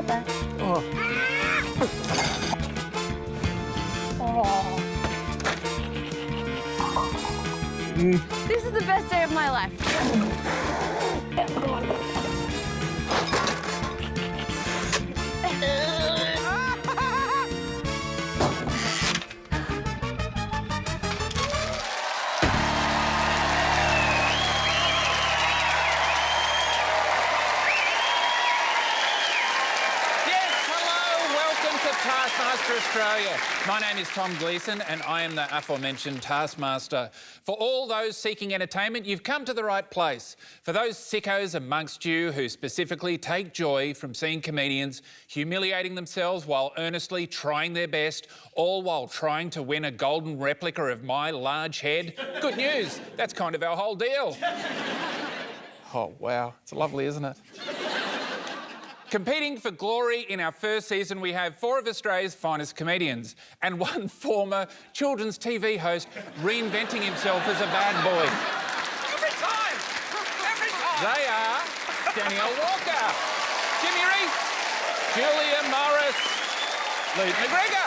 like that. Oh. Oh. This is the best day of my life. Yeah, come on. Taskmaster Australia. My name is Tom Gleeson and I am the aforementioned Taskmaster. For all those seeking entertainment, you've come to the right place. For those sickos amongst you who specifically take joy from seeing comedians humiliating themselves while earnestly trying their best, all while trying to win a golden replica of my large head, good news, that's kind of our whole deal. Oh, wow, it's lovely, isn't it? Competing for glory in our first season, we have 4 of Australia's finest comedians and 1 former children's TV host reinventing himself as a bad boy. Every time! Every time! They are Danielle Walker, Jimmy Reese, Julia Morris, Luke McGregor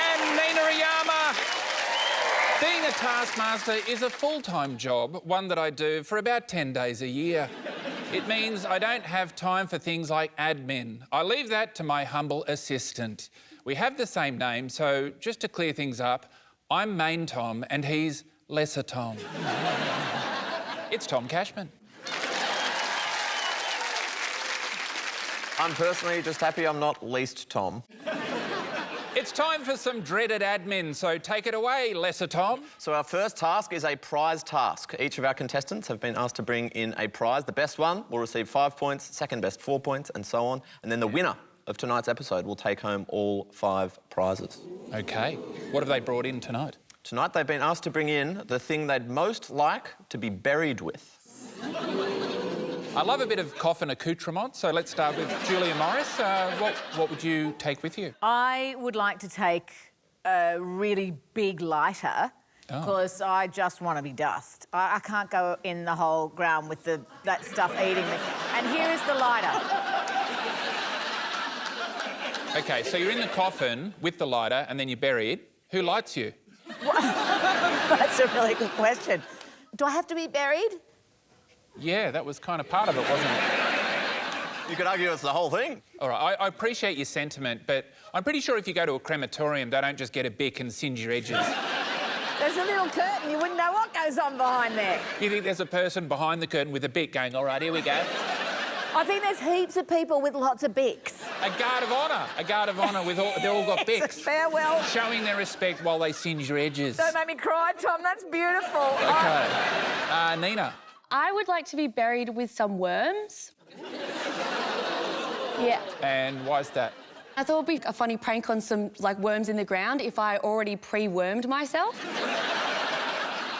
and Nina Riyama. Being a Taskmaster is a full-time job, one that I do for about 10 days a year. It means I don't have time for things like admin. I leave that to my humble assistant. We have the same name, so just to clear things up, I'm Main Tom and he's Lesser Tom. It's Tom Cashman. I'm personally just happy I'm not least Tom. It's time for some dreaded admin, so take it away, Lesser Tom. So our first task is a prize task. Each of our contestants have been asked to bring in a prize. The best one will receive 5 points, second best 4 points, and so on. And then the winner of tonight's episode will take home all 5 prizes. OK. What have they brought in tonight? Tonight they've been asked to bring in the thing they'd most like to be buried with. I love a bit of coffin accoutrement, so let's start with Julia Morris. What would you take with you? I would like to take a really big lighter because I just want to be dust. I can't go in the whole ground with that stuff eating me. And here is the lighter. OK, so you're in the coffin with the lighter and then you're buried. Who lights you? That's a really good question. Do I have to be buried? Yeah, that was kind of part of it, wasn't it? You could argue it's the whole thing. All right, I appreciate your sentiment, but I'm pretty sure if you go to a crematorium, they don't just get a bic and singe your edges. There's a little curtain. You wouldn't know what goes on behind there. You think there's a person behind the curtain with a bic going, all right, here we go? I think there's heaps of people with lots of bics. A guard of honour. A guard of honour with all... They've all got bics. It's a farewell. Showing their respect while they singe your edges. Don't make me cry, Tom. That's beautiful. OK. Nina? I would like to be buried with some worms. Yeah. And why is that? I thought it'd be a funny prank on some, like, worms in the ground if I already pre-wormed myself.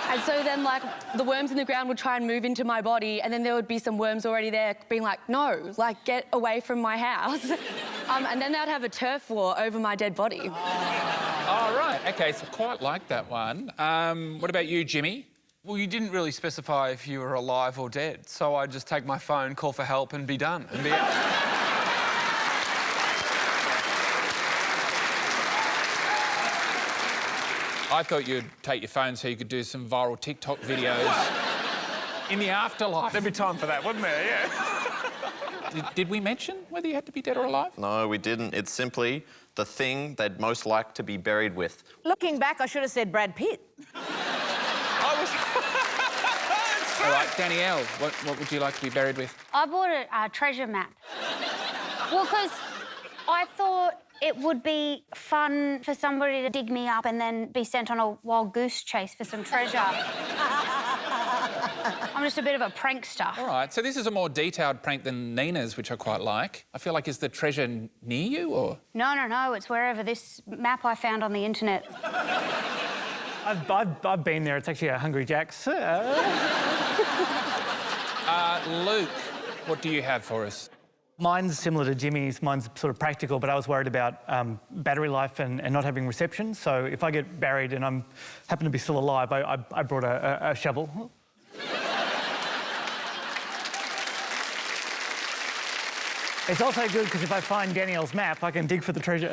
And so then, like, the worms in the ground would try and move into my body and then there would be some worms already there being like, no, like, get away from my house. And then they'd have a turf war over my dead body. Oh, right. OK, so quite like that one. What about you, Jimmy? Well, you didn't really specify if you were alive or dead, so I'd just take my phone, call for help and be done. And be out. I thought you'd take your phone so you could do some viral TikTok videos in the afterlife. There'd be time for that, wouldn't there? Yeah. Did we mention whether you had to be dead or alive? No, we didn't. It's simply the thing they'd most like to be buried with. Looking back, I should have said Brad Pitt. All right, Danielle, what would you like to be buried with? I bought a treasure map. Well, because I thought it would be fun for somebody to dig me up and then be sent on a wild goose chase for some treasure. I'm just a bit of a prankster. All right, so this is a more detailed prank than Nina's, which I quite like. I feel like, is the treasure near you, or...? No, it's wherever this map I found on the internet. I've been there. It's actually a Hungry Jack's. Luke, what do you have for us? Mine's similar to Jimmy's. Mine's sort of practical, but I was worried about battery life and not having reception. So if I get buried and I happen to be still alive, I brought a shovel. It's also good because if I find Danielle's map, I can dig for the treasure.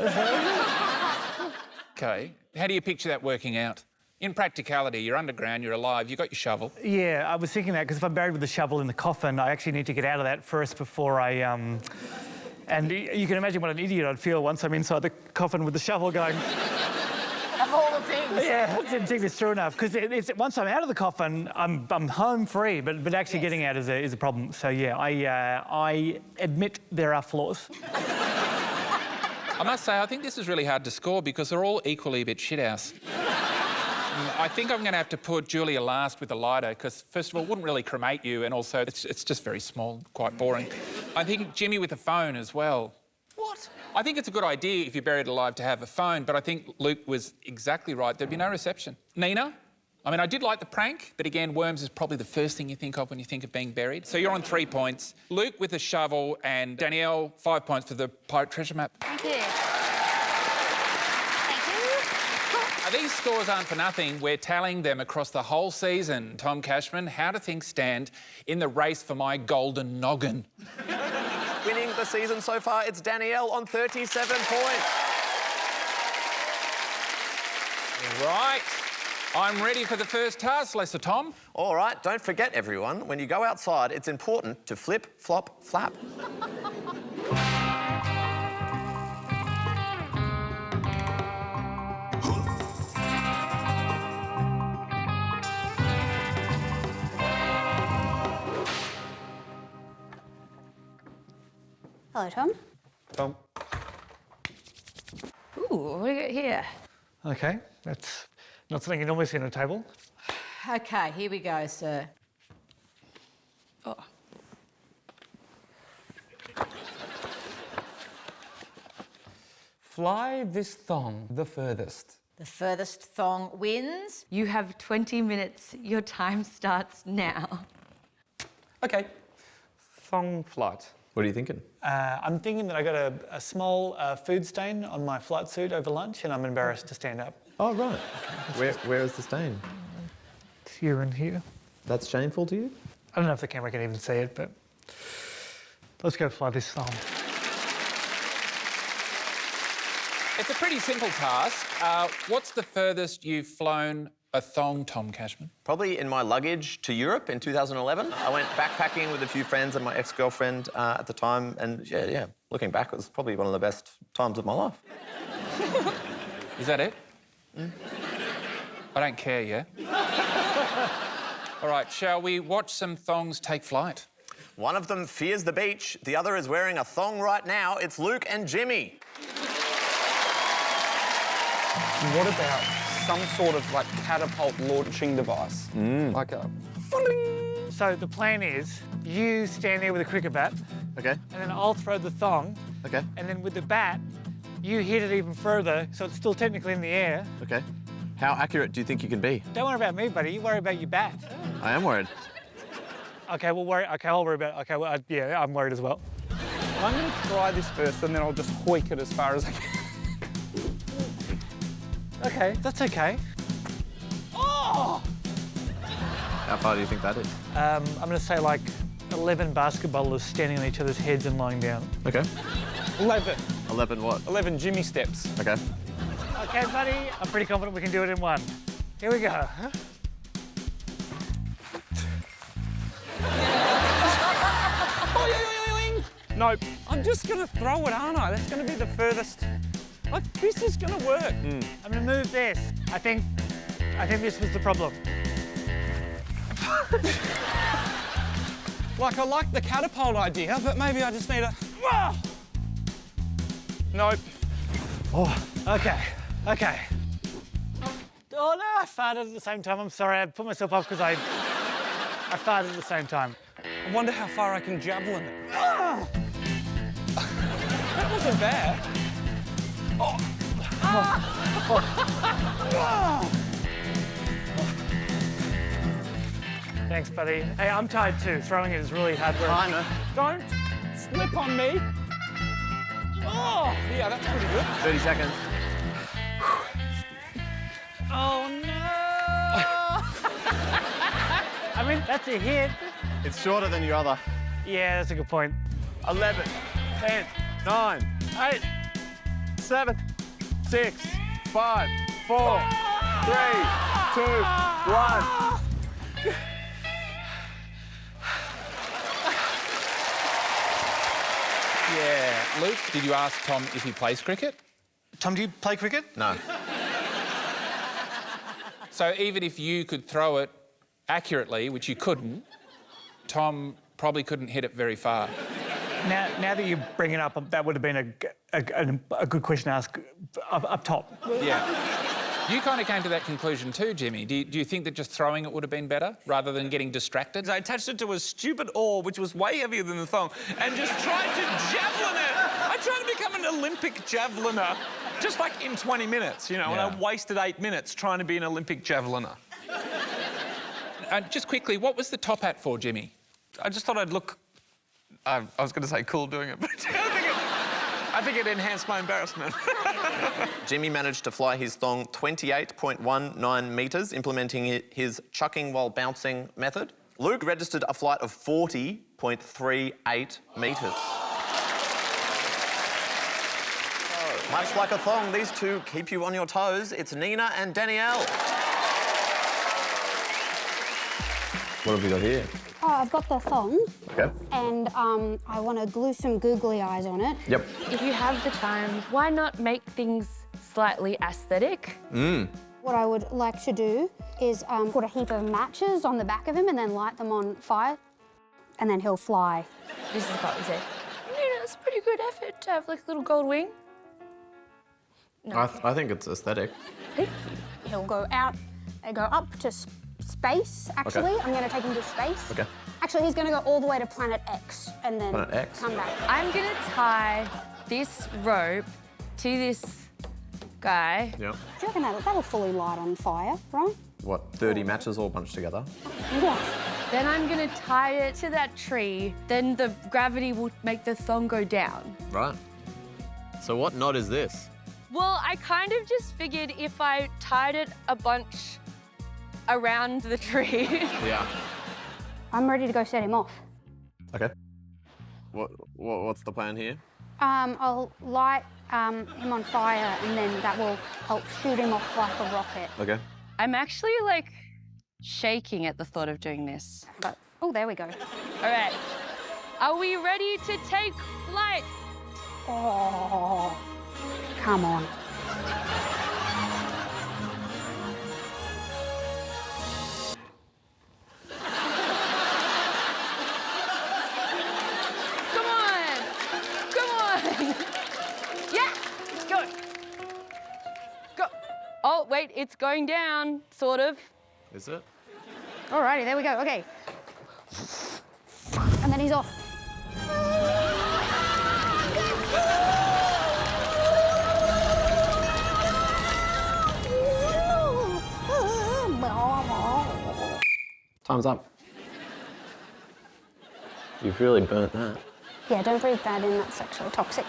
OK, how do you picture that working out? In practicality, you're underground, you're alive, you've got your shovel. Yeah, I was thinking that because if I'm buried with a shovel in the coffin, I actually need to get out of that first before I... And you can imagine what an idiot I'd feel once I'm inside the coffin with the shovel going... Of all the things. Yeah, I didn't think this through enough because once I'm out of the coffin, I'm home free, but actually getting out is a problem. So yeah, I admit there are flaws. I must say, I think this is really hard to score because they're all equally a bit shithouse. I think I'm going to have to put Julia last with the lighter because, first of all, it wouldn't really cremate you, and also it's just very small, quite boring. I think Jimmy with the phone as well. What? I think it's a good idea if you're buried alive to have a phone, but I think Luke was exactly right. There'd be no reception. Nina? I mean, I did like the prank, but again, worms is probably the first thing you think of when you think of being buried. So you're on 3 points. Luke with a shovel and Danielle, 5 points for the pirate treasure map. Thank you. These scores aren't for nothing. We're tallying them across the whole season. Tom Cashman, how do things stand in the race for my golden noggin? Winning the season so far, it's Danielle on 37 points. Right. I'm ready for the first task, Lesser Tom. All right, don't forget, everyone, when you go outside, it's important to flip, flop, flap. Hello, Tom. Tom. Ooh, what do we got here? OK, that's not something you normally see on a table. OK, here we go, sir. Oh. Fly this thong the furthest. The furthest thong wins. You have 20 minutes. Your time starts now. OK. Thong flight. What are you thinking? I'm thinking that I got a small food stain on my flight suit over lunch and I'm embarrassed to stand up. Oh, right. Where is the stain? It's here and here. That's shameful to you? I don't know if the camera can even see it, but let's go fly this thong. It's a pretty simple task. What's the furthest you've flown a thong, Tom Cashman? Probably in my luggage to Europe in 2011. I went backpacking with a few friends and my ex-girlfriend at the time, and yeah, looking back, it was probably one of the best times of my life. Is that it? I don't care, yeah? All right, shall we watch some thongs take flight? One of them fears the beach, the other is wearing a thong right now. It's Luke and Jimmy. What about some sort of, like, catapult launching device? Like a... So the plan is you stand there with a cricket bat. Okay. And then I'll throw the thong. Okay. And then with the bat, you hit it even further, so it's still technically in the air. Okay. How accurate do you think you can be? Don't worry about me, buddy. You worry about your bat. I am worried. Okay, we'll worry. Okay, I'll worry about. Okay, well, yeah, I'm worried as well. I'm going to try this first and then I'll just hoik it as far as I can. Okay, that's okay. Oh! How far do you think that is? I'm going to say like 11 basketballers standing on each other's heads and lying down. Okay. 11. 11 what? 11 Jimmy steps. Okay. Okay, buddy. I'm pretty confident we can do it in one. Here we go. Nope. I'm just going to throw it, aren't I? That's going to be the furthest. Like, this is going to work. I'm going to move this. I think this was the problem. Like, I like the catapult idea, but maybe I just need a... Nope. Oh, okay. Okay. Oh, no, I farted at the same time. I'm sorry. I put myself off because I farted at the same time. I wonder how far I can javelin it. That wasn't bad. Thanks, buddy. Hey, I'm tired too. Throwing it is really hard work. I know. Don't slip on me. Oh, yeah, that's pretty good. 30 seconds. Oh, no! I mean, that's a hit. It's shorter than your other. Yeah, that's a good point. 11. 10, 9, 8, 7, 6, 5, 4, 3, 2, 1. Yeah. Luke, did you ask Tom if he plays cricket? Tom, do you play cricket? No. So even if you could throw it accurately, which you couldn't, Tom probably couldn't hit it very far. Now that you bring it up, that would have been a good question to ask up top. Yeah. You kind of came to that conclusion too, Jimmy. Do you think that just throwing it would have been better rather than getting distracted? I attached it to a stupid oar, which was way heavier than the thong, and just tried to javelin it. I tried to become an Olympic javeliner, just like in 20 minutes, you know, and I wasted 8 minutes trying to be an Olympic javeliner. Just quickly, what was the top hat for, Jimmy? I just thought I'd look... I was going to say cool doing it, but I think it enhanced my embarrassment. Jimmy managed to fly his thong 28.19 metres, implementing his chucking while bouncing method. Luke registered a flight of 40.38 metres. Much like a thong, these two keep you on your toes. It's Nina and Danielle. What have we got here? Oh, I've got the thong. Okay. And I want to glue some googly eyes on it. Yep. If you have the time, why not make things slightly aesthetic? What I would like to do is put a heap of matches on the back of him and then light them on fire, and then he'll fly. This is what we say. It's a pretty good effort to have like a little gold wing. No. I think it's aesthetic. He'll go out and go up to space, actually. Okay. I'm going to take him to space. Okay. Actually, he's going to go all the way to planet X and then Planet X? come back. I'm gonna tie this rope to this guy. Yeah. Do you reckon that'll fully light on fire, right? What, 30 matches all bunched together? Yes. Then I'm gonna tie it to that tree. Then the gravity will make the thong go down. Right. So what knot is this? Well, I kind of just figured if I tied it a bunch around the tree. Yeah. I'm ready to go set him off. Okay. What's the plan here? I'll light him on fire and then that will help shoot him off like a rocket. Okay. I'm actually like shaking at the thought of doing this. But, oh, there we go. All right. Are we ready to take flight? Oh, come on. Come on. Come on. Yeah, go. Go. Oh, wait, it's going down, sort of. Is it? Alrighty, there we go. Okay. And then he's off. Time's up. You've really burnt that. Yeah, don't breathe that in. That's actually toxic.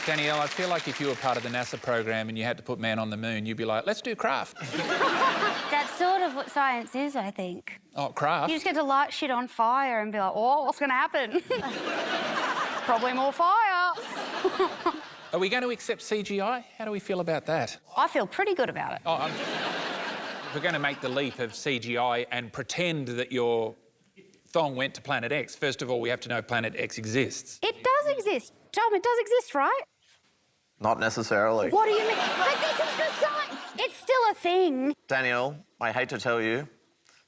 Danielle, I feel like if you were part of the NASA program and you had to put man on the moon, you'd be like, let's do craft. That's sort of what science is, I think. Oh, craft? You just get to light shit on fire and be like, oh, what's going to happen? Probably more fire. Are we going to accept CGI? How do we feel about that? I feel pretty good about it. Oh, if we're going to make the leap of CGI and pretend that your thong went to Planet X, first of all, we have to know Planet X exists. It does exist. Tom, it does exist, right? Not necessarily. What do you mean? But this is the science. It's still a thing. Danielle, I hate to tell you,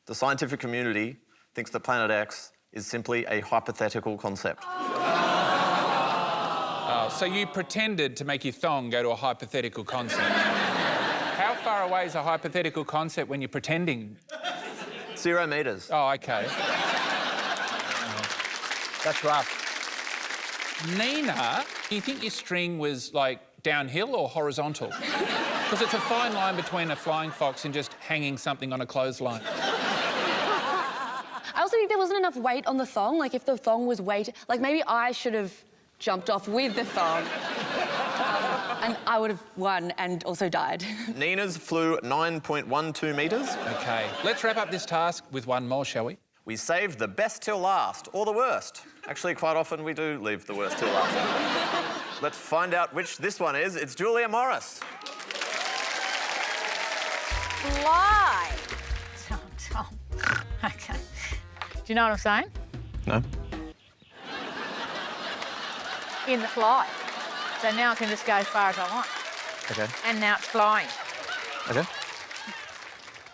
the scientific community thinks that Planet X is simply a hypothetical concept. Oh, so you pretended to make your thong go to a hypothetical concept. How far away is a hypothetical concept when you're pretending? 0 metres. Oh, OK. That's rough. Nina, do you think your string was, like, downhill or horizontal? Because it's a fine line between a flying fox and just hanging something on a clothesline. I also think there wasn't enough weight on the thong. Like, if the thong was like, maybe I should have jumped off with the thong. And I would have won and also died. Nina's flew 9.12 metres. OK, let's wrap up this task with one more, shall we? We saved the best till last, or the worst. Actually, quite often we do leave the worst till last. Let's find out which this one is. It's Julia Morris. Fly. Tom. Okay. Do you know what I'm saying? No. In the fly. So now I can just go as far as I want. Okay. And now it's flying. Okay.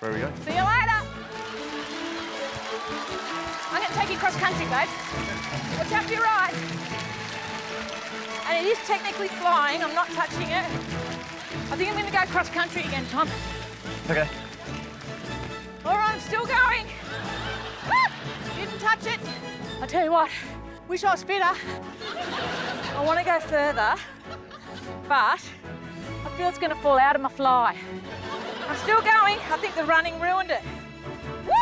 Where are we going? See you later. I'm going to take you cross country, babes. Watch out for your right. And it is technically flying. I'm not touching it. I think I'm going to go cross country again, Tom. Okay. All right, I'm still going. Ah! Didn't touch it. I tell you what, wish I was fitter. I want to go further, but I feel it's going to fall out of my fly. I'm still going. I think the running ruined it. Woo!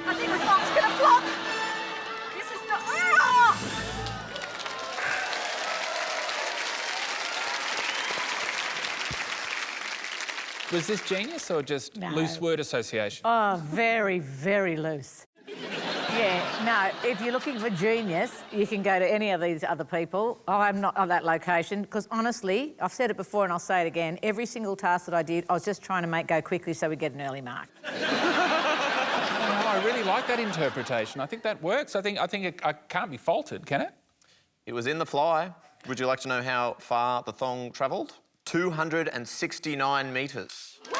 I think the song's going to flop. This is not... Ah! Was this genius or just loose word association? Oh, very, very loose. Yeah, no, if you're looking for genius, you can go to any of these other people. I'm not on that location because, honestly, I've said it before and I'll say it again, every single task that I did, I was just trying to make go quickly so we get an early mark. I really like that interpretation. I think that works. I think it can't be faulted, can it? It was in the fly. Would you like to know how far the thong travelled? 269 metres. Wow!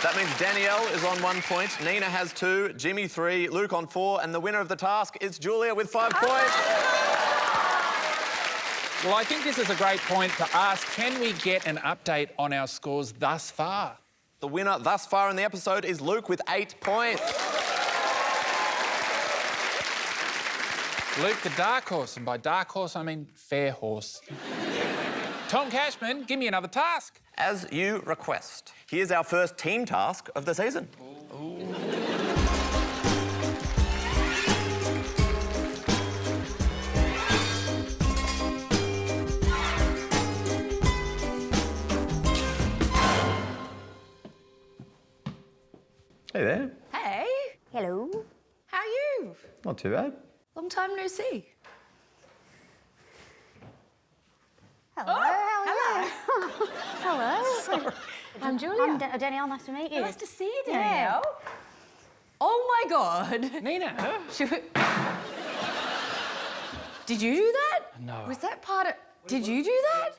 That means Danielle is on 1 point, Nina has 2, Jimmy 3, Luke on 4, and the winner of the task is Julia with 5 points. Well, I think this is a great point to ask, can we get an update on our scores thus far? The winner thus far in the episode is Luke with 8 points. Luke, the dark horse, and by dark horse, I mean fair horse. Tom Cashman, give me another task. As you request, here's our first team task of the season. Ooh. Hey there. Hey, Hello. how are you? Not too bad. Long time no see. Hello. hello. Hello. I'm Julia. I'm Danielle. Nice to meet you. Nice to see you, Danielle. Oh my God. Nina. Did you do that? No. Was that part of... Did you do that?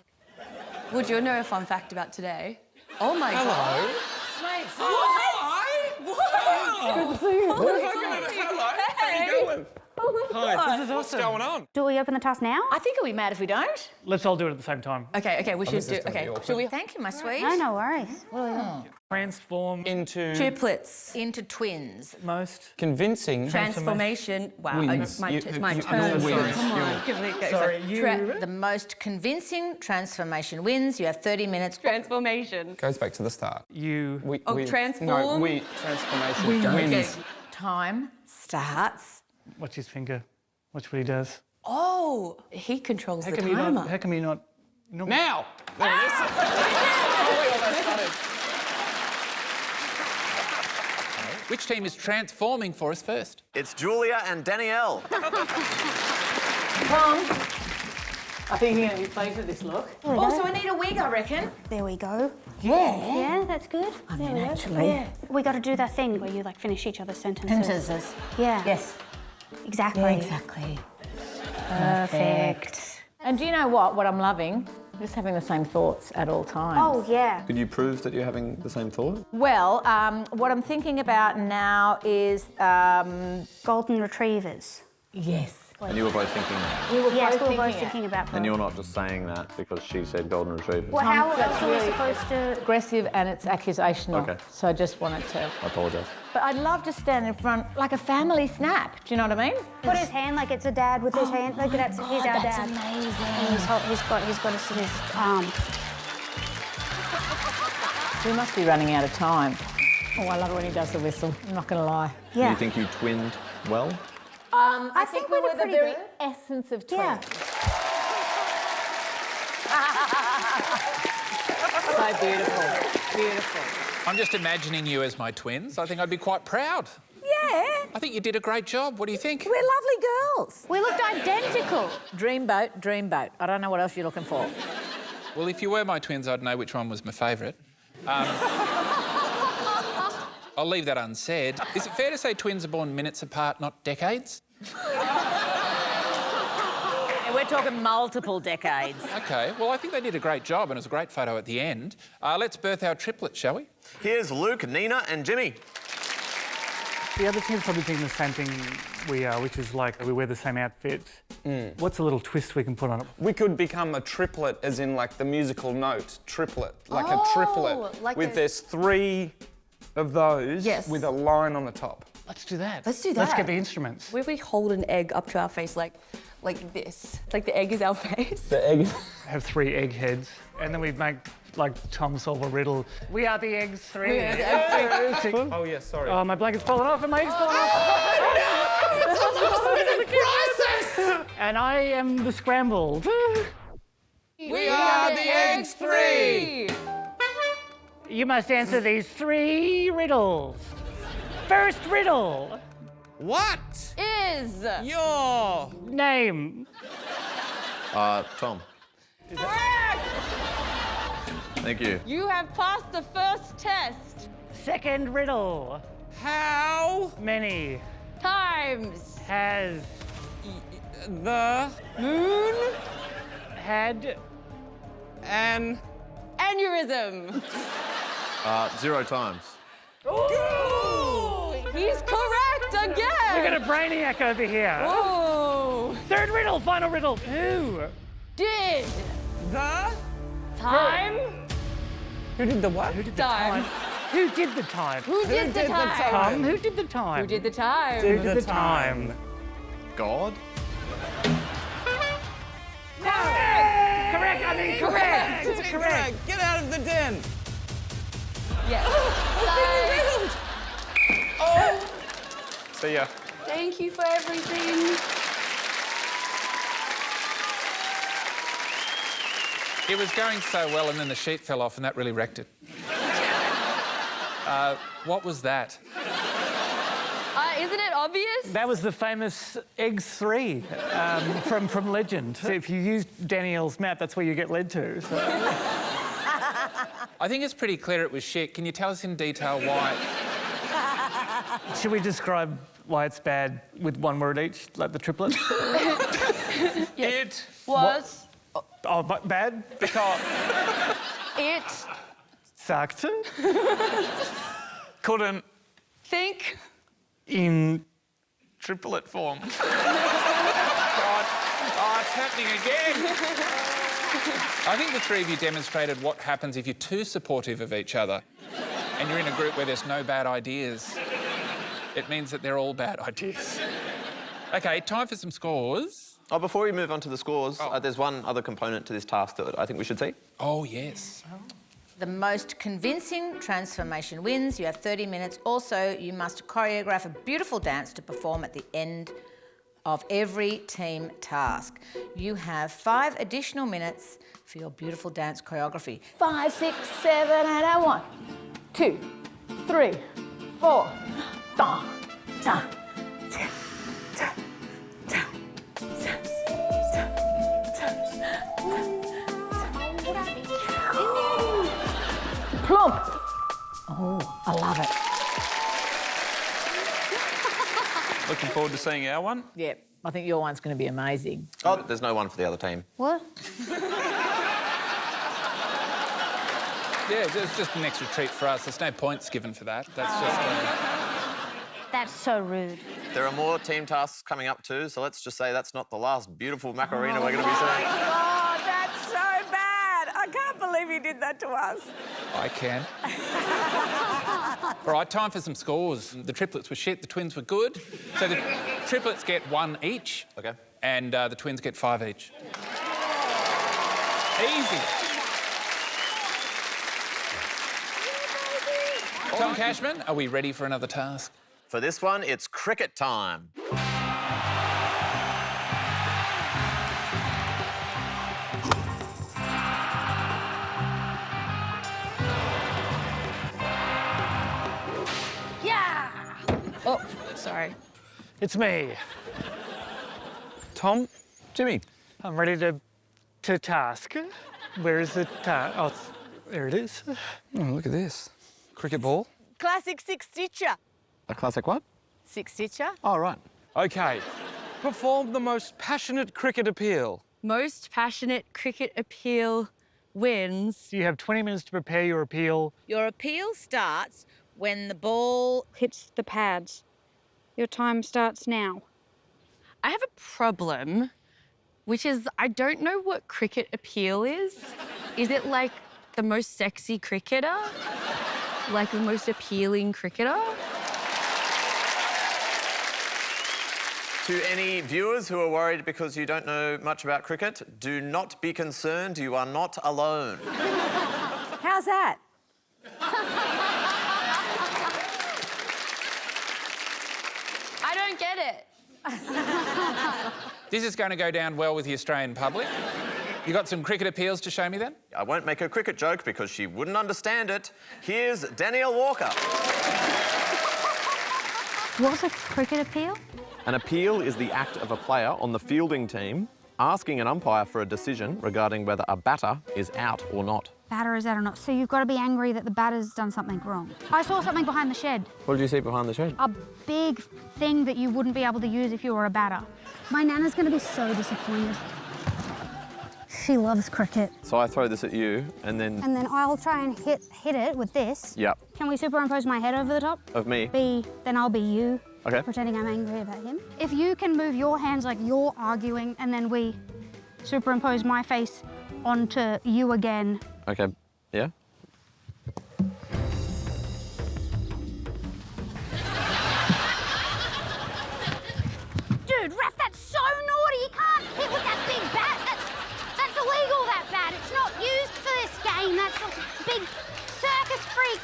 Would you know a fun fact about today? Oh my God. Mate, What? good to see you. Hello. How you going? Oh my God. This is awesome. What's going on? Do we open the task now? I think it'll be mad if we don't. Let's all do it at the same time. Okay, we should do... Okay, should we... Thank you, my sweet. No worries. What are we Transform Into Triplets. Into twins. most. convincing. Transformation. Wow, Wins. it's my You- turn. wins. Come on. Give me- okay, Sorry, so- The most convincing transformation wins. You have 30 minutes. Transformation. Goes back to the start. You. Transformation Okay. wins. Time starts. Watch his finger. Watch what he does. Oh, he controls How the come you timer. not? How come you not? Now! There it is. Which team is transforming for us first? It's Julia and Danielle. Tom. I think you're going to be pleased with this look. Also, I need a wig, I reckon. There we go. Yeah. Yeah, that's good. I There mean, we go. actually- Yeah. We got to do that thing where you like finish each other's sentences. Sentences. Yeah. Yes. Exactly. Exactly. Perfect. And do you know what? What I'm loving? Just having the same thoughts at all times. Oh yeah. Could you prove that you're having the same thought? Well, what I'm thinking about now is Golden retrievers. yes. And you were both thinking that. We were Yes, both we were both it. thinking about And you're not just saying that because she said golden retriever. Well, how That's else are we really supposed to? aggressive and it's accusational. Okay. So I just wanted to. I apologise. But I'd love to stand in front like a family snap. Do you know what I mean? Put his hand like it's a dad with his hand. Look at that. He's our that's dad. amazing. And he's got us in his arm. We must be running out of time. Oh, I love it when he does the whistle. I'm not going to lie. Do Yeah. you think you twinned well? I think we we were did the pretty very good. essence of Yeah. twins. So beautiful. Beautiful. I'm just imagining you as my twins. I think I'd be quite proud. Yeah. I think you did a great job. What do you think? We're lovely girls. We looked identical. Dreamboat, dreamboat. I don't know what else you're looking for. Well, if you were my twins, I'd know which one was my favourite. I'll leave that unsaid. Is it fair to say twins are born minutes apart, not decades? We're talking multiple decades. OK, well, I think they did a great job and it was a great photo at the end. Let's birth our triplets, shall we? Here's Luke, Nina and Jimmy. The other team's probably doing the same thing we are, which is like we wear the same outfit. What's a little twist we can put on it? We could become a triplet, as in like the musical note, triplet, like a triplet. like with a- there's 3 of those Yes. with a line on the top. Let's do that. Let's do Let's that. get the instruments. Where we hold an egg up to our face like this. Like the egg is our face. The egg. Have 3 egg heads, and then we make like Tom solve a riddle. We are the eggs 3. We are the eggs 3. Oh, yeah, sorry. Oh, my blanket's fallen off and my egg's fallen off. And I am the scrambled. We are the eggs 3. You must answer these 3 riddles. First riddle. What? Is Your... Name. Tom. Thank you. you have passed the first test. Second riddle. How... Many. Times. Has. The... Moon. Had. An... Aneurysm. 0 times. Ooh, he's correct again. We got a brainiac over here. Oh, Third riddle, final riddle. Who? did The... time. Who did the what? Who did the Time. time? Who did the time? Who did the time? Tom, who did the time? Who did the time? Who did the time? God? Correct, I mean correct. Correct. Get out of the den! Yes. See ya. Thank you for everything. It was going so well and then the sheet fell off and that really wrecked it. What was that? Isn't it obvious? That was the famous Eggs 3 from Legend. So if you use Danielle's map, that's where you get led to. So. I think it's pretty clear it was shit. Can you tell us in detail why? Should we describe why it's bad with 1 word each, like the triplets? It Was Oh, but bad? because it Sucked. couldn't think In triplet form. God. Oh, it's happening again. I think the 3 of you demonstrated what happens if you're too supportive of each other and you're in a group where there's no bad ideas. It means that they're all bad ideas. OK, time for some scores. Oh, before we move on to the scores, there's one other component to this task that I think we should see. Oh, yes. The most convincing transformation wins. You have 30 minutes. Also, you must choreograph a beautiful dance to perform at the end of every team task. You have 5 additional minutes for your beautiful dance choreography. 5, 6, 7, 8, 1, 2, 3, 4. Thong, thong, ta, ta, ta, ta, plump. Oh, I love it. Looking forward to seeing our one. Yeah, I think your one's going to be amazing. Oh, there's no one for the other team. What? Yeah, it's just an extra treat for us. There's no points given for that. That's just... That's so rude. There are more team tasks coming up too, so let's just say that's not the last beautiful Macarena we're going to be seeing. Oh, that's so bad. I can't believe you did that to us. I can. All right, time for some scores. The triplets were shit, the twins were good. So the triplets get 1 each. OK. And the twins get 5 each. Easy. Tom Cashman, are we ready for another task? For this one, it's cricket time. Oh, sorry. It's me. Tom? Jimmy. I'm ready to task. Where is the task? Oh, there it is. Oh, look at this. Cricket ball. Classic six-stitcher. A classic what? Six-stitcher? Oh, right. OK. Perform the most passionate cricket appeal. Most passionate cricket appeal wins. You have 20 minutes to prepare your appeal. Your appeal starts when the ball... Hits the pads. Your time starts now. I have a problem, which is I don't know what cricket appeal is. Is it like the most sexy cricketer? Like the most appealing cricketer? To any viewers who are worried because you don't know much about cricket, do not be concerned. You are not alone. How's that? I don't get it. This is going to go down well with the Australian public. You got some cricket appeals to show me then? I won't make a cricket joke because she wouldn't understand it. Here's Danielle Walker. What's a cricket appeal? An appeal is the act of a player on the fielding team asking an umpire for a decision regarding whether a batter is out or not. Batter is out or not. So you've got to be angry that the batter's done something wrong. I saw something behind the shed. What did you see behind the shed? A big thing that you wouldn't be able to use if you were a batter. My Nana's going to be so disappointed. She loves cricket. So I throw this at you and then... And then I'll try and hit it with this. Yep. Can we superimpose my head over the top? Of me? Then I'll be you. Okay. Pretending I'm angry about him. If you can move your hands like you're arguing and then we superimpose my face onto you again. Okay. Yeah? Dude, ref, that's so naughty. You can't hit with that big bat. That's illegal, that bat. It's not used for this game. That's a big circus freak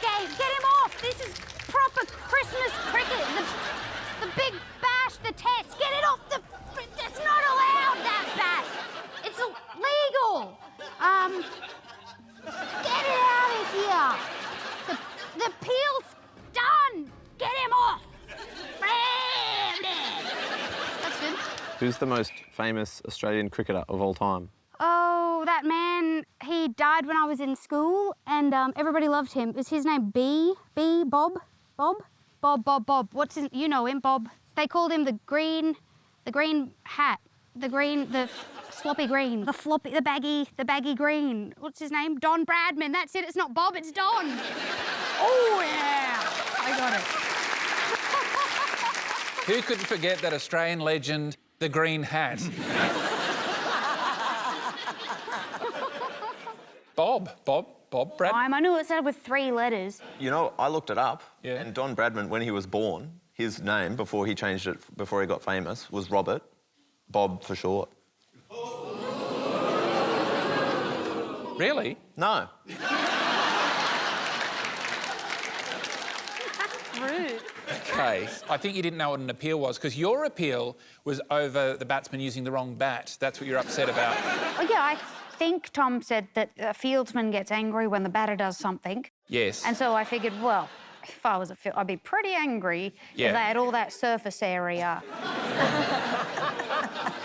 game. Get him off. This is proper Christmas cricket. The big bash, the test. Get it off the... It's not allowed, that bat. It's illegal. Get it out of here. The appeal's done. Get him off. That's good. Who's the most famous Australian cricketer of all time? Oh, that man, he died when I was in school and everybody loved him. Was his name Bob? Bob. What's his, you know him, Bob. They called him the green hat. The sloppy green. The baggy green. What's his name? Don Bradman. That's it, it's not Bob, it's Don. Oh, yeah. I got it. Who could forget that Australian legend, the green hat? Bob Bradman. I knew it started with 3 letters. You know, I looked it up, Yeah. and Don Bradman, when he was born, his name, before he changed it, before he got famous, was Robert. Bob for short. Really? No. Rude. Okay. I think you didn't know what an appeal was, because your appeal was over the batsman using the wrong bat. That's what you're upset about. Oh, yeah, I think Tom said that a fieldsman gets angry when the batter does something. Yes. And so I figured, well, if I was a field, I'd be pretty angry Yeah. if they had all that surface area.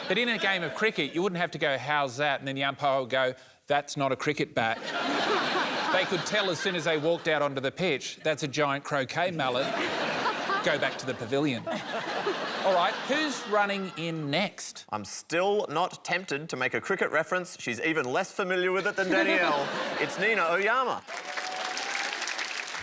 But in a game of cricket, you wouldn't have to go, how's that? And then the umpire would go, that's not a cricket bat. They could tell as soon as they walked out onto the pitch, that's a giant croquet mallet. Go back to the pavilion. All right, who's running in next? I'm still not tempted to make a cricket reference. She's even less familiar with it than Danielle. It's Nina Oyama.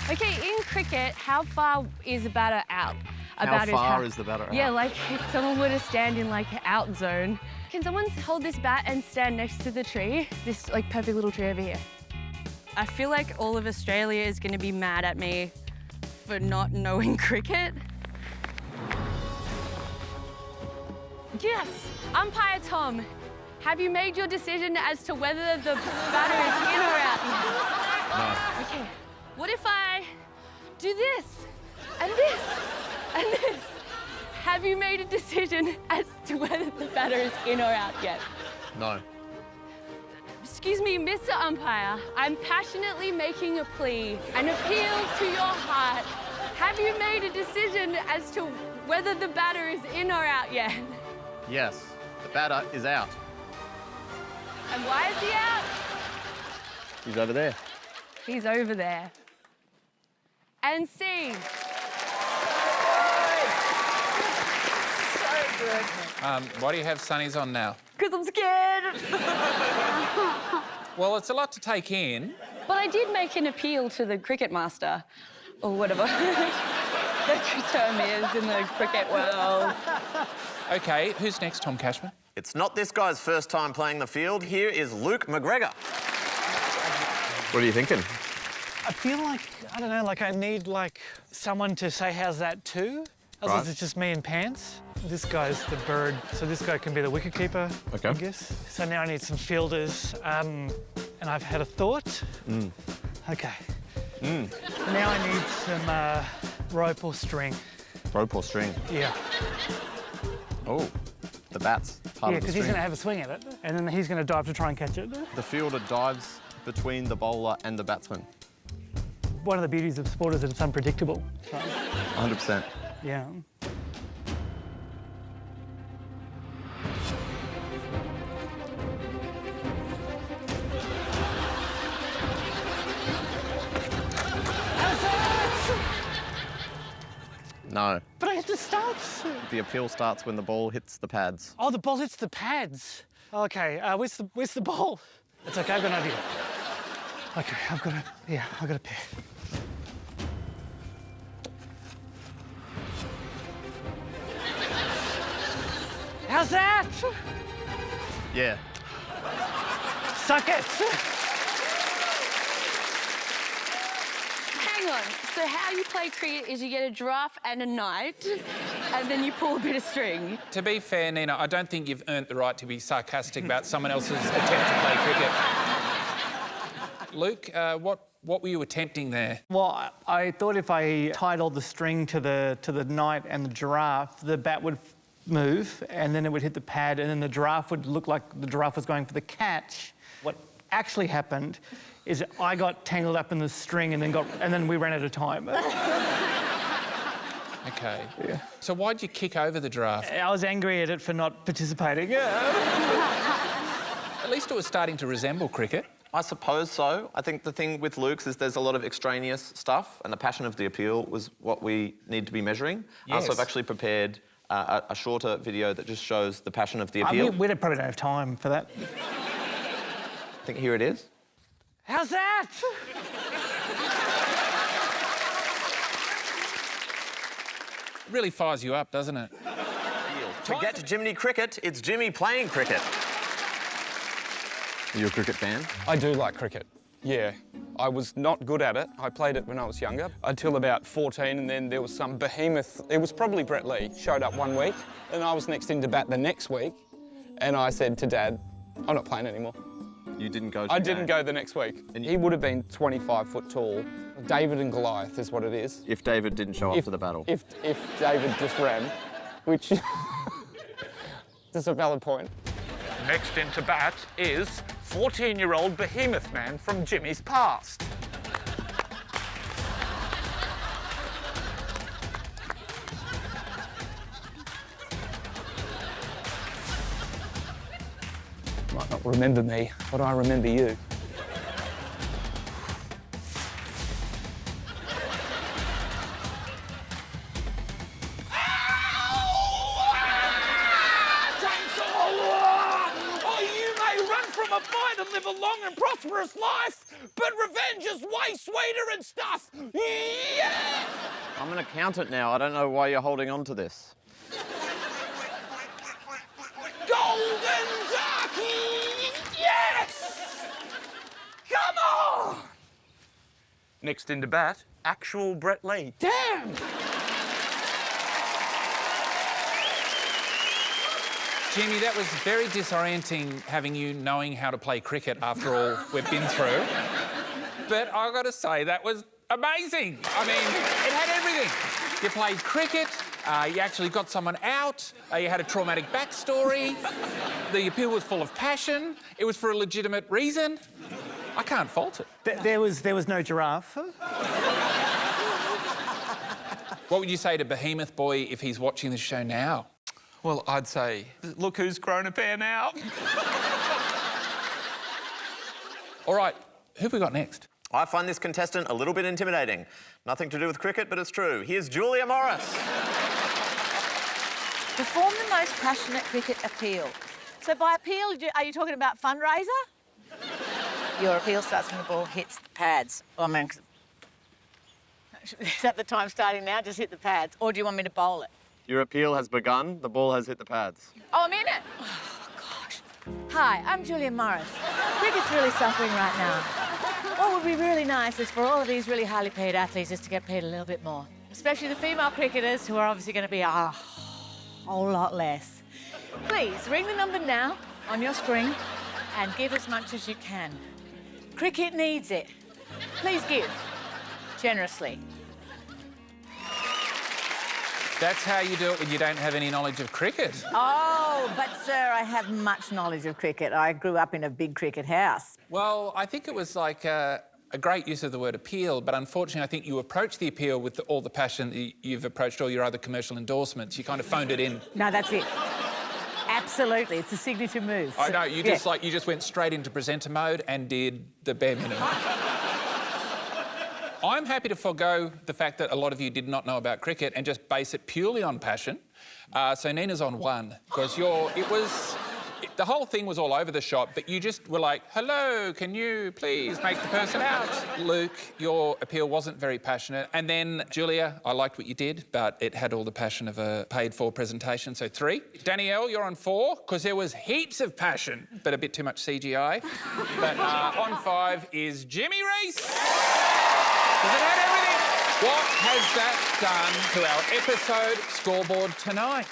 Okay, in cricket, how far is a batter out? How far is the batter out? Yeah, like if someone were to stand in like out zone. Can someone hold this bat and stand next to the tree? This like perfect little tree over here. I feel like all of Australia is going to be mad at me for not knowing cricket. Yes, umpire Tom, have you made your decision as to whether the batter is in or out? No. Okay, what if I do this and this and this? Have you made a decision as to whether the batter is in or out yet? No. Excuse me, Mr. Umpire, I'm passionately making a plea, an appeal to your heart. Have you made a decision as to whether the batter is in or out yet? Yes, the batter is out. And why is he out? He's over there. He's over there. And scene. Why do you have sunnies on now? Because I'm scared. Well, it's a lot to take in. But I did make an appeal to the Cricketmaster, or whatever the term is in the cricket world. OK, who's next, Tom Cashman? It's not this guy's first time playing the field. Here is Luke McGregor. What are you thinking? I feel like, I don't know, like I need like someone to say how's that too. Otherwise it's just me in pants. This guy's the bird, so this guy can be the wicketkeeper, Okay. I guess. So now I need some fielders, and I've had a thought. Okay. Now I need some rope or string. Rope or string? Yeah. Oh, the bat's part Yeah, of the because he's string. going to have a swing at it, and then he's going to dive to try and catch it. The fielder dives between the bowler and the batsman. One of the beauties of sport is that it's unpredictable. So, 100%. yeah. No. But I have to start. The appeal starts when the ball hits the pads. Oh, the ball hits the pads. Okay, where's the ball? It's okay, I've got an idea. Okay, I've got a pair. How's that? Yeah. Suck it. Hang on. So how you play cricket is you get a giraffe and a knight, and then you pull a bit of string. To be fair, Nina, I don't think you've earned the right to be sarcastic about someone else's attempt to play cricket. Luke, what were you attempting there? Well, I thought if I tied all the string to the knight and the giraffe, the bat would move, and then it would hit the pad, and then the giraffe would look like the giraffe was going for the catch. What actually happened is I got tangled up in the string and then we ran out of time. OK. Yeah. So why'd you kick over the giraffe? I was angry at it for not participating. At least it was starting to resemble cricket. I suppose so. I think the thing with Luke's is there's a lot of extraneous stuff, and the passion of the appeal was what we need to be measuring. Yes. So I've actually prepared a shorter video that just shows the passion of the appeal. We probably don't have time for that. I think here it is. How's that? It really fires you up, doesn't it? Forget Jiminy Cricket, it's Jimmy playing cricket. Are you a cricket fan? I do like cricket, yeah. I was not good at it. I played it when I was younger, until about 14, and then there was some behemoth. It was probably Brett Lee, showed up one week, and I was next in to bat the next week, and I said to Dad, I'm not playing anymore. You didn't go to I the didn't game? go the next week. And He would have been 25 foot tall. David and Goliath is what it is. If David didn't show up to the battle. If David just ran, which is a valid point. Next in to bat is 14-year-old behemoth man from Jimmy's past. Might not remember me, but I remember you. A fight and live a long and prosperous life, but revenge is way sweeter and stuff. Yeah! I'm going to count it now. I don't know why you're holding on to this. Golden Ducky! Yes! Come on! Next in to bat, actual Brett Lee. Damn! Jimmy, that was very disorienting having you knowing how to play cricket after all we've been through. But I've got to say, that was amazing. I mean, it had everything. You played cricket, you actually got someone out, you had a traumatic backstory, the appeal was full of passion, it was for a legitimate reason. I can't fault it. There was no giraffe. What would you say to Behemoth Boy if he's watching the show now? Well, I'd say, look who's grown a pair now. All right, who have we got next? I find this contestant a little bit intimidating. Nothing to do with cricket, but it's true. Here's Julia Morris. Perform the most passionate cricket appeal. So by appeal, are you talking about fundraiser? Your appeal starts when the ball hits the pads. Oh, man. Is that the time starting now? Just hit the pads. Or do you want me to bowl it? Your appeal has begun. The ball has hit the pads. Oh, I'm in it. Oh, gosh. Hi, I'm Julia Morris. Cricket's really suffering right now. What would be really nice is for all of these really highly paid athletes just to get paid a little bit more. Especially the female cricketers who are obviously going to be a whole lot less. Please, ring the number now on your screen and give as much as you can. Cricket needs it. Please give generously. That's how you do it when you don't have any knowledge of cricket. Oh, but sir, I have much knowledge of cricket. I grew up in a big cricket house. Well, I think it was like a great use of the word appeal, but unfortunately I think you approached the appeal with all the passion that you've approached all your other commercial endorsements. You kind of phoned it in. No, that's it. Absolutely, it's a signature move. I know, you just went straight into presenter mode and did the bare minimum. I'm happy to forego the fact that a lot of you did not know about cricket and just base it purely on passion. So Nina's on 1, because the whole thing was all over the shop, but you just were like, hello, can you please make the person out? Luke, your appeal wasn't very passionate. And then, Julia, I liked what you did, but it had all the passion of a paid-for presentation, so 3. Danielle, you're on 4, because there was heaps of passion, but a bit too much CGI. But on 5 is Jimmy Reese. Because it had everything. What has that done to our episode scoreboard tonight?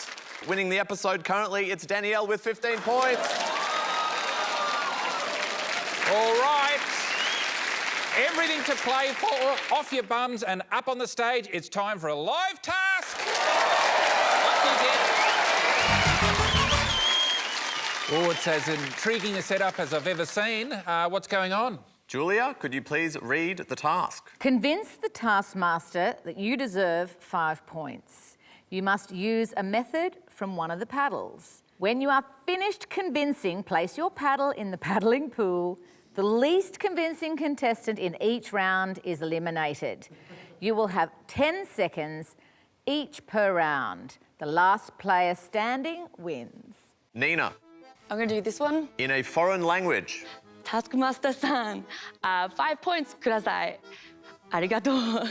Winning the episode currently, it's Danielle with 15 points. All right. Everything to play for. Off your bums and up on the stage. It's time for a live task. Up you get. Oh, it's as intriguing a setup as I've ever seen. What's going on? Julia, could you please read the task? Convince the Taskmaster that you deserve 5 points. You must use a method from one of the paddles. When you are finished convincing, place your paddle in the paddling pool. The least convincing contestant in each round is eliminated. You will have 10 seconds each per round. The last player standing wins. Nina. I'm going to do this one. In a foreign language. Taskmaster-san, 5 points kudasai. Arigato.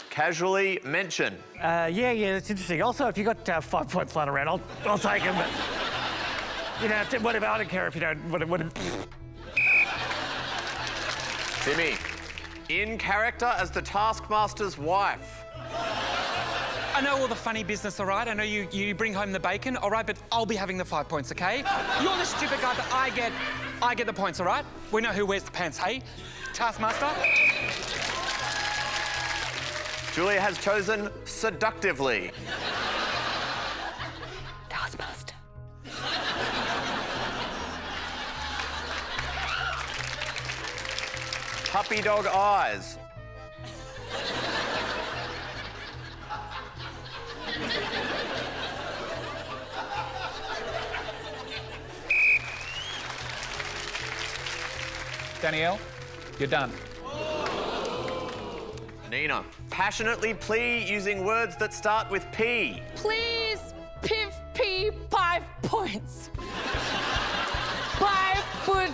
Casually mention. Yeah, that's interesting. Also, if you got 5 points lying around, I'll take them. But you don't have to. Whatever. I don't care if you don't. Whatever. Timmy. In character as the Taskmaster's wife. I know all the funny business, all right? I know you bring home the bacon, all right? But I'll be having the 5 points, OK? You're the stupid guy, but I get the points, all right? We know who wears the pants, hey? Taskmaster? Julia has chosen seductively. Taskmaster. Puppy dog eyes. Danielle, you're done. Nina. Passionately plea using words that start with P. Please, piff, pee, 5 points. I would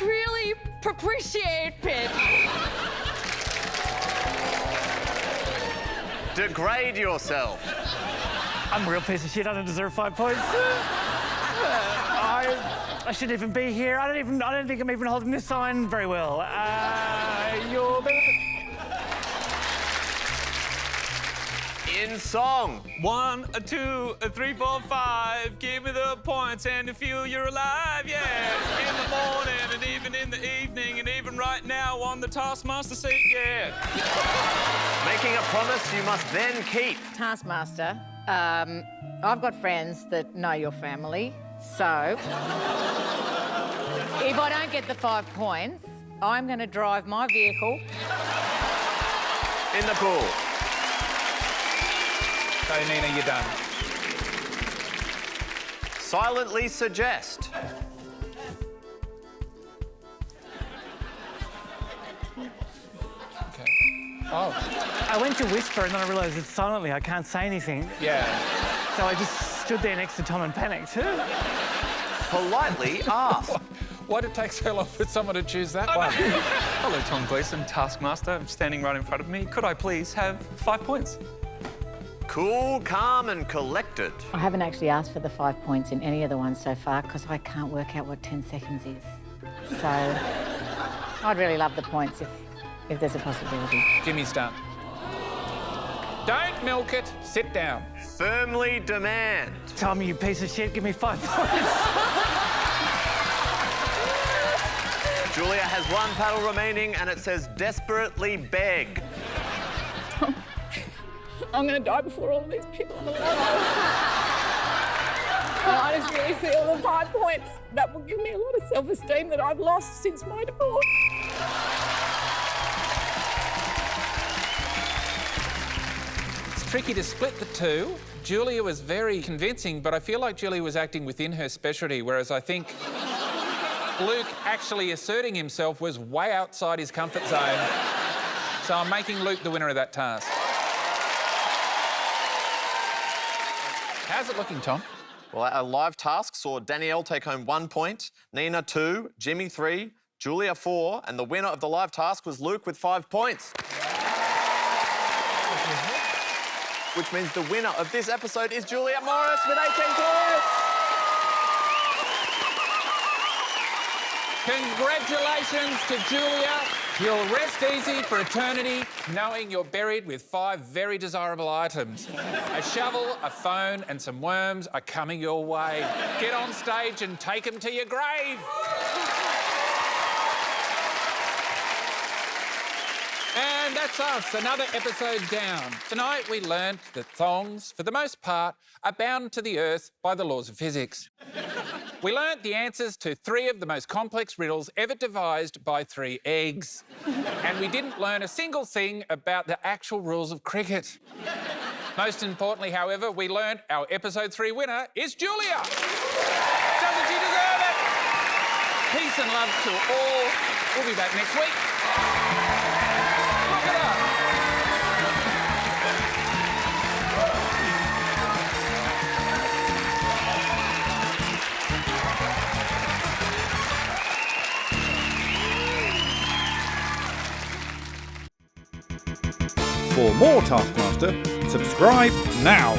really appreciate it. Degrade yourself. I'm a real piece of shit. I don't deserve 5 points. I shouldn't even be here. I don't think I'm even holding this sign very well. You're... In song. 1, 2, 3, 4, 5. Give me the points and to feel you're alive, yeah. In the morning and even in the evening and even right now on the Taskmaster seat, yeah. Making a promise you must then keep. Taskmaster, I've got friends that know your family, so if I don't get the 5 points, I'm going to drive my vehicle in the pool. So, Nina, you're done. Silently suggest. Oh, I went to whisper and then I realised it's silently. I can't say anything. yeah. So I just stood there next to Tom and panicked. Politely ask. Why did it take so long for someone to choose that one? Hello, Tom Gleeson, Taskmaster. I'm standing right in front of me. Could I please have 5 points? Cool, calm and collected. I haven't actually asked for the 5 points in any of the ones so far because I can't work out what 10 seconds is. So I'd really love the points if there's a possibility. Jimmy's done. Don't milk it. Sit down. Firmly demand. Tom, you piece of shit, give me 5 points. Julia has one paddle remaining and it says desperately beg. I'm going to die before all of these people on the line. And I just really feel the 5 points, that will give me a lot of self-esteem that I've lost since my divorce. It's tricky to split the two. Julia was very convincing, but I feel like Julia was acting within her specialty, whereas I think Luke actually asserting himself was way outside his comfort zone. So I'm making Luke the winner of that task. How's it looking, Tom? Well, our live task saw Danielle take home 1 point, Nina 2, Jimmy 3, Julia 4, and the winner of the live task was Luke with 5 points. Which means the winner of this episode is Julia Morris with 18 points. Congratulations to Julia. You'll rest easy for eternity knowing you're buried with 5 very desirable items. A shovel, a phone and some worms are coming your way. Get on stage and take them to your grave. And that's us, another episode down. Tonight we learnt that thongs, for the most part, are bound to the earth by the laws of physics. We learnt the answers to 3 of the most complex riddles ever devised by 3 eggs. And we didn't learn a single thing about the actual rules of cricket. Most importantly, however, we learnt our episode 3 winner is Julia. Doesn't she deserve it? Peace and love to all. We'll be back next week. Look it up. For more Taskmaster, subscribe now.